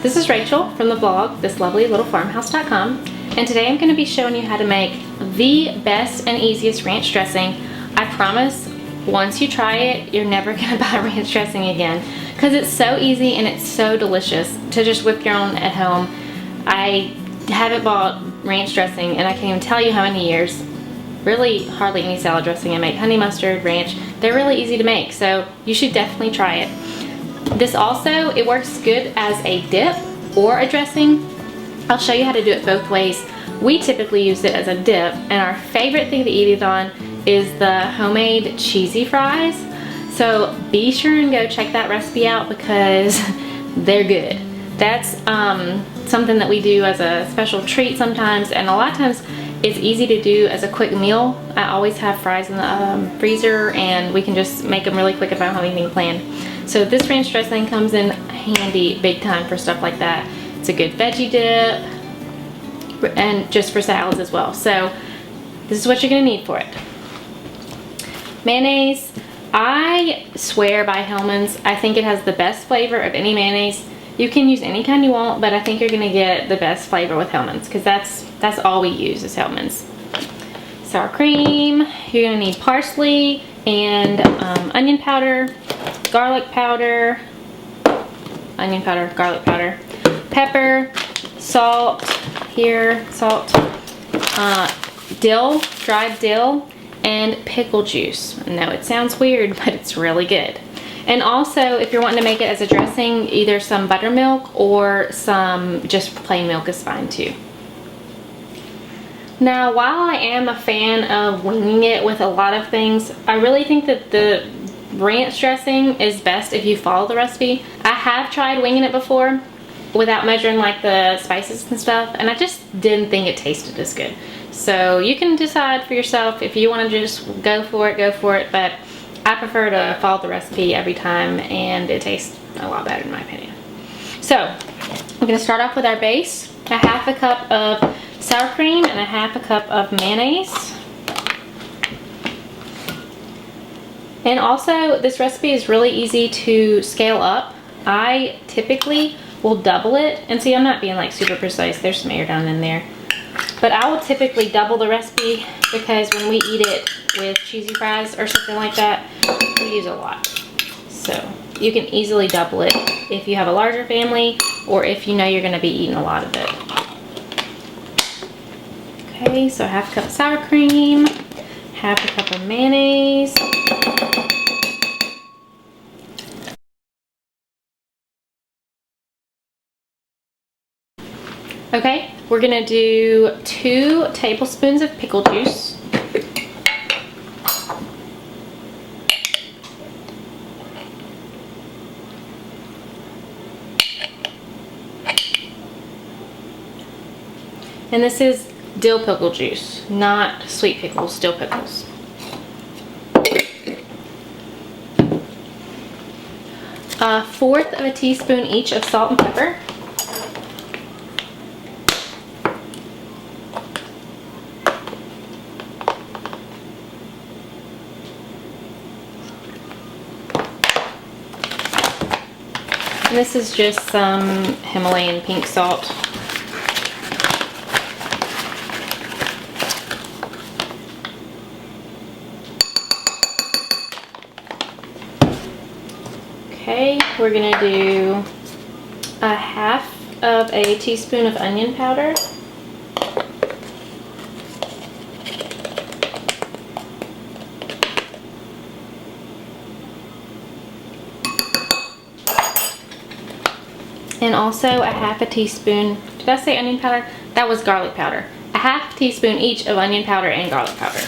This is Rachel from the blog thislovelylittle.farmhouse.com, and today I'm going to be showing you how to make the best and easiest ranch dressing. I promise once you try it, you're never going to buy ranch dressing again because it's so easy and it's so delicious to just whip your own at home. I haven't bought ranch dressing and I can't even tell you how many years. Really hardly any salad dressing I make. Honey mustard, ranch, they're really easy to make, so you should definitely try it. This also, it works good as a dip or a dressing. I'll show you how to do it both ways. We typically use it as a dip, and our favorite thing to eat it on is the homemade cheesy fries. So be sure and go check that recipe out because they're good. That's something that we do as a special treat sometimes, and a lot of times it's easy to do as a quick meal. I always have fries in the freezer, and we can just make them really quick if I don't have anything planned. So this ranch dressing comes in handy big time for stuff like that. It's a good veggie dip and just for salads as well. So this is what you're gonna need for it. Mayonnaise, I swear by Hellmann's. I think it has the best flavor of any mayonnaise. You can use any kind you want, but I think you're gonna get the best flavor with Hellmann's because that's all we use is Hellmann's. Sour cream, you're gonna need parsley and onion powder, garlic powder, onion powder, garlic powder, pepper, salt, dill, dried dill, and pickle juice. I know it sounds weird, but it's really good. And also, if you're wanting to make it as a dressing, either some buttermilk or some just plain milk is fine too. Now, while I am a fan of winging it with a lot of things, I really think that the ranch dressing is best if you follow the recipe. I have tried winging it before without measuring like the spices and stuff, and I just didn't think it tasted as good. So you can decide for yourself if you want to just go for it, but I prefer to follow the recipe every time, and it tastes a lot better in my opinion. So we're going to start off with our base, a half a cup of sour cream and a half a cup of mayonnaise. And also, this recipe is really easy to scale up. I typically will double it, and see, I'm not being like super precise, there's some air down in there. But I will typically double the recipe because when we eat it with cheesy fries or something like that, we use a lot. So you can easily double it if you have a larger family or if you know you're gonna be eating a lot of it. Okay, so half a cup of sour cream, half a cup of mayonnaise. Okay, we're gonna do 2 tablespoons of pickle juice. And this is dill pickle juice, not sweet pickles, dill pickles. A 1/4 of a teaspoon each of salt and pepper. And this is just some Himalayan pink salt. Okay, we're gonna do a half of a teaspoon of onion powder. And also a half a teaspoon, did I say onion powder? That was garlic powder. A half teaspoon each of onion powder and garlic powder.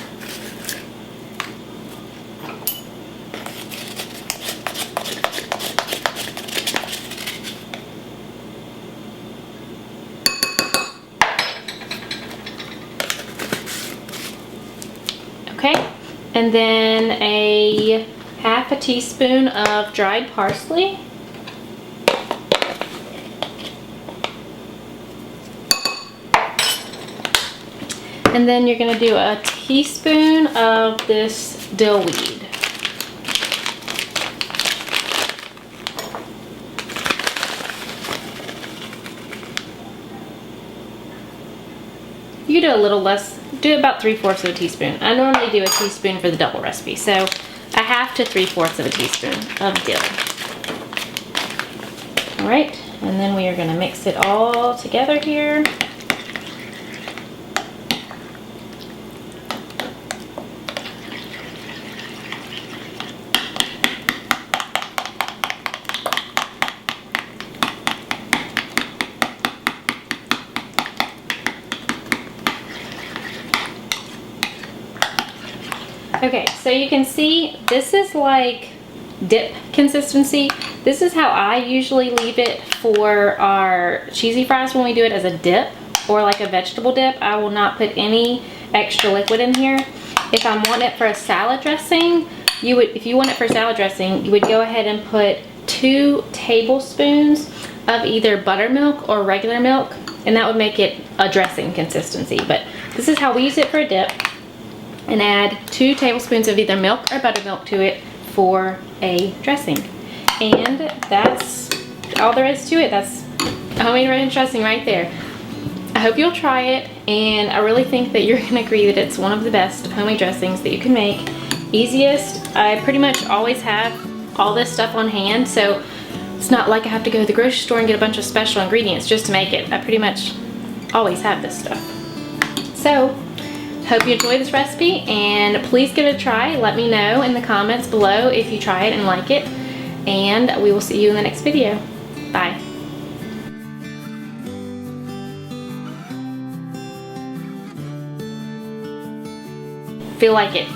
Okay, and then a half a teaspoon of dried parsley. And then you're going to do a teaspoon of this dill weed. You do a little less, do about 3/4 of a teaspoon. I normally do a teaspoon for the double recipe, so 1/2 to 3/4 of a teaspoon of dill. All right, and then we are gonna mix it all together here. Okay, so you can see this is like dip consistency. This is how I usually leave it for our cheesy fries when we do it as a dip or like a vegetable dip. I will not put any extra liquid in here. If I want it for a salad dressing, if you want it for salad dressing, you would go ahead and put 2 tablespoons of either buttermilk or regular milk, and that would make it a dressing consistency. But this is how we use it for a dip. And add 2 tablespoons of either milk or buttermilk to it for a dressing. And that's all there is to it. That's homemade ranch dressing right there. I hope you'll try it, and I really think that you're gonna agree that it's one of the best homemade dressings that you can make. Easiest. I pretty much always have all this stuff on hand, so it's not like I have to go to the grocery store and get a bunch of special ingredients just to make it. I pretty much always have this stuff. So, hope you enjoy this recipe, and please give it a try. Let me know in the comments below if you try it and like it, and we will see you in the next video. Bye. Feel like it.